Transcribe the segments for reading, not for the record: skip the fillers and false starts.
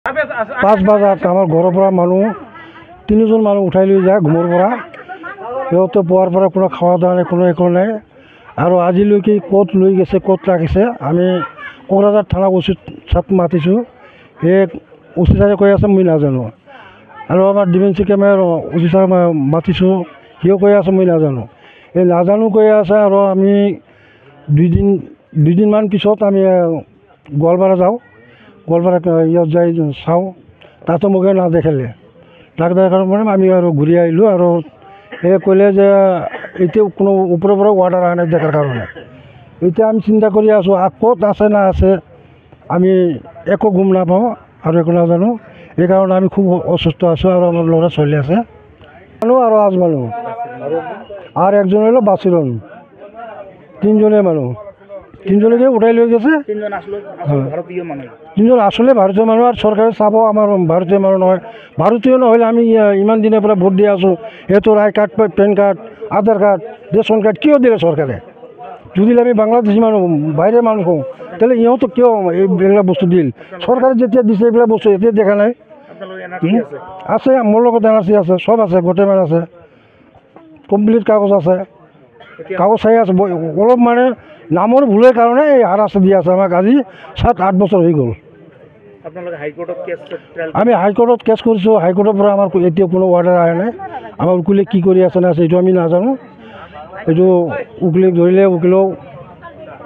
5 বজাত আমাৰ ঘৰৰ পৰা মানুহ 3জন মানুহ উঠাই লৈ যায় ঘুমৰ পৰা। সিহঁতে পোৱাৰ পৰা কোনো খাওয়া দাওয়া নাই, কোনো একো নাই। আৰু আজিলৈকে ক'ত লৈ গৈছে, ক'ত ৰাখিছে, আমি কোকৰাঝাৰ থানা উচিত মাতিছোঁ। সেই উচিতাৰে কৈ আছে মই নাজানো। আৰু আমাৰ ডিফেন্সি কেমেৰাৰ অফিচাৰ মাতিছোঁ, সিও কৈ আছে মই নাজানো। এই নাজানো কৈ আছে। আৰু আমি দুদিনমান পিছত আমি গোৱালপাৰা যাওঁ। গোৱালপাৰা ইয়াত যাই চাওঁ, তাতো মোকে নাদেখিলে। তাক দেখাৰ মানে আমি আৰু ঘূৰি আহিলোঁ। আৰু এই ক'লে যে এতিয়া কোনো ওপৰৰ পৰা অৰ্ডাৰ অহা নাই দেখাৰ কাৰণে। এতিয়া আমি চিন্তা কৰি আছোঁ ক'ত আছে না আছে, আমি একো গম নাপাওঁ আৰু একো নাজানো। সেইকাৰণে আমি খুব অসুস্থ আছোঁ। আৰু আমাৰ ল'ৰা ছোৱালী আছে মানুহ আৰু আজ মানুহ আৰু একজন হলো বাচিৰন, 3জনে মানুহ। 3জনকে উঠাই লৈ গৈছে। 3জন আসলে ভাৰতীয় মানুহ। আৰু চৰকাৰে চাব আমাৰ ভাৰতীয় মানুহ নহয়। ভাৰতীয় নহ'লে আমি ইমান দিনৰ পৰা ভোট দি আছোঁ। সিহঁতৰ আই কাৰ্ড, পেন কাৰ্ড, আধাৰ কাৰ্ড, ৰেচন কাৰ্ড কিয় দিলে চৰকাৰে? যদি আমি বাংলাদেশী মানুহ, বাহিৰৰ মানুহ হওঁ, তেতিয়াহ'লে ইহঁতক কিয় এইবিলাক বস্তু দিল? চৰকাৰে যেতিয়া দিছে এইবিলাক বস্তু এতিয়া দেখা নাই। আছে মোৰ লগত NRC আছে, চব আছে, গোটেইমান আছে, কমপ্লিট কাগজ আছে, কাগজ চাই আছে। অলপ মানে নামৰ ভুলৰ কাৰণে এই হাৰাচ দি আছে আমাক। আজি 7-8 বছৰ হৈ গ'ল। আমি হাইকোৰ্টত কেছ কৰিছোঁ। হাইকোৰ্টৰ পৰা আমাৰ এতিয়া কোনো অৰ্ডাৰ অহা নাই। আমাৰ উকিলে কি কৰি আছে না এইটো আমি নাজানো। এইটো উকিলক ধৰিলে উকিলেও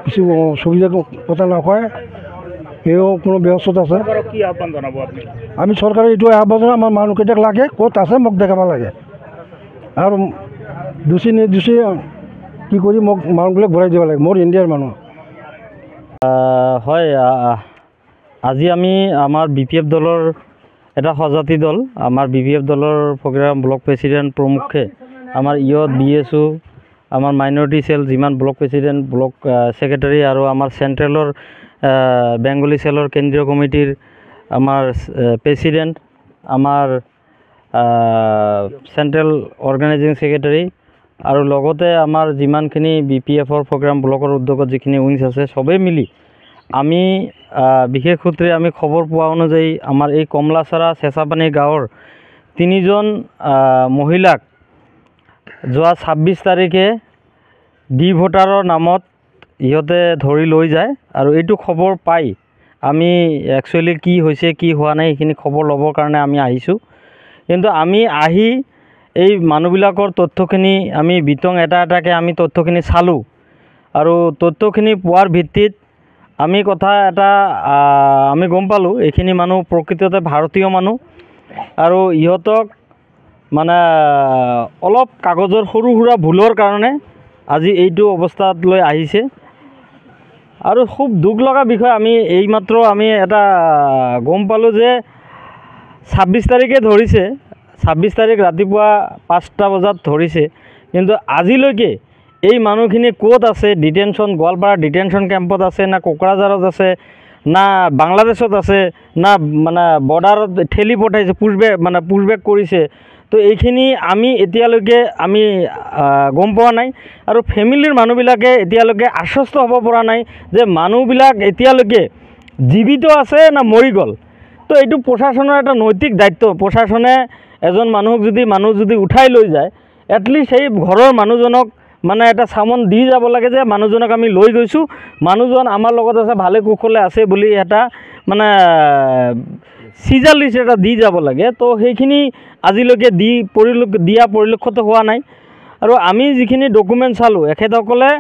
কিছু সুবিধা কথা নকয়, সেও কোনো ব্যস্ততা আছে। আমি চৰকাৰে এইটো আহ্বান জনাওঁ, আমাৰ মানুহকেইটাক লাগে, ক'ত আছে মোক দেখাব লাগে। আৰু দোষী নিৰ্দোষী কি কৰি মোক মানুহবিলাক ঘূৰাই দিব লাগে। মোৰ ইণ্ডিয়াৰ মানুহ হয়। আজি আমি আমাৰ BPF দলৰ এটা সজাতি দল, আমাৰ BPF দলৰ প্ৰগ্ৰাম ব্লক প্ৰেচিডেণ্ট প্ৰমুখে আমাৰ BSO, আমাৰ মাইনৰিটি চেল যিমান ব্লক প্ৰেচিডেণ্ট, ব্লক ছেক্ৰেটাৰী আৰু আমাৰ চেণ্ট্ৰেলৰ বেংগলী চেলৰ কেন্দ্ৰীয় কমিটিৰ আমাৰ প্ৰেচিডেণ্ট, আমাৰ চেণ্ট্ৰেল অৰ্গেনাইজিং ছেক্ৰেটাৰী আৰু লগতে আমাৰ যিমানখিনি BPFৰ প্ৰগ্ৰাম ব্লকৰ উদ্যোগত যিখিনি উইংছ আছে চবেই মিলি আমি বিশেষ সূত্ৰে আমি খবৰ পোৱা অনুযায়ী আমাৰ এই কমলাচাৰা চেঁচাপানী গাঁৱৰ 3জন মহিলাক যোৱা 26 তাৰিখে ডি ভোটাৰৰ নামত ইহঁতে ধৰি লৈ যায়। আৰু এইটো খবৰ পাই আমি একচুৱেলি কি হৈছে কি হোৱা নাই সেইখিনি খবৰ ল'বৰ কাৰণে আমি আহিছোঁ। কিন্তু আমি আহি এই মানুহবিলাকৰ তথ্যখিনি আমি বিতং এটাকৈ আমি তথ্যখিনি চালোঁ। আৰু তথ্যখিনি পোৱাৰ ভিত্তিত আমি কথা এটা আমি গম পালোঁ, এইখিনি মানুহ প্ৰকৃততে ভাৰতীয় মানুহ। আৰু ইহঁতক মানে অলপ কাগজৰ সৰু সুৰা ভুলৰ কাৰণে আজি এইটো অৱস্থাত লৈ আহিছে। আৰু খুব দুখ লগা বিষয়, আমি এইমাত্ৰ আমি এটা গম পালোঁ যে 26 তাৰিখে ধৰিছে, 26 তাৰিখ ৰাতিপুৱা 5টা বজাত ধৰিছে। কিন্তু আজিলৈকে এই মানুহখিনি ক'ত আছে, ডিটেনশ্যন গোৱালপাৰা ডিটেনশ্যন কেম্পত আছে না কোকৰাঝাৰত আছে না বাংলাদেশত আছে না মানে বৰ্ডাৰত ঠেলি পঠাইছে, পুছবেক কৰিছে। তো এইখিনি আমি এতিয়ালৈকে আমি গম পোৱা নাই। আৰু ফেমিলিৰ মানুহবিলাকে এতিয়ালৈকে আশ্বস্ত হ'ব পৰা নাই যে মানুহবিলাক এতিয়ালৈকে জীৱিত আছে না মৰি গ'ল। তো এইটো প্ৰশাসনৰ এটা নৈতিক দায়িত্ব। প্ৰশাসনে এজন মানুহ যদি উঠাই লৈ যায়, এটলিষ্ট সেই ঘৰৰ মানুহজনক মানে এটা চামন দি যাব লাগে যে মানুহজনক আমি লৈ গৈছোঁ, মানুহজন আমাৰ লগত আছে, ভালে কুশলে আছে বুলি এটা মানে চিজাৰ লিষ্ট এটা দি যাব লাগে। তো সেইখিনি আজিলৈকে দিয়া পৰিলক্ষিত হোৱা নাই। আৰু আমি যিখিনি ডকুমেণ্ট চালোঁ, এখেতসকলে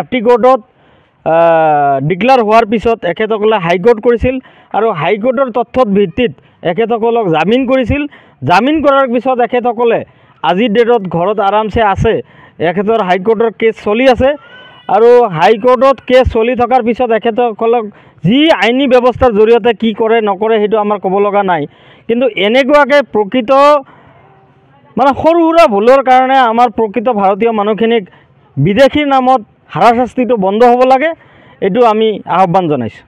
FT কোৰ্টত ডিক্লেয়াৰ হোৱাৰ পিছত এখেতসকলে হাইকোৰ্ট কৰিছিল। আৰু হাইকোৰ্টৰ তথ্যৰ ভিত্তিত এখেতসকলক জামিন কৰিছিল। জামিন কৰাৰ পিছত এখেতসকলে আজিৰ ডেটত ঘৰত আৰামছে আছে। এখেতৰ হাইকোৰ্টৰ কেছ চলি আছে। আৰু হাইকোৰ্টত কেছ চলি থকাৰ পিছত এখেতসকলক যি আইনী ব্যৱস্থাৰ জৰিয়তে কি কৰে নকৰে সেইটো আমাৰ ক'ব লগা নাই। কিন্তু এনেকুৱাকৈ প্ৰকৃত মানে সৰু সুৰা ভুলৰ কাৰণে আমাৰ প্ৰকৃত ভাৰতীয় মানুহখিনিক বিদেশীৰ নামত হাৰাশাস্তিটো বন্ধ হ'ব লাগে, এইটো আমি আহ্বান জনাইছোঁ।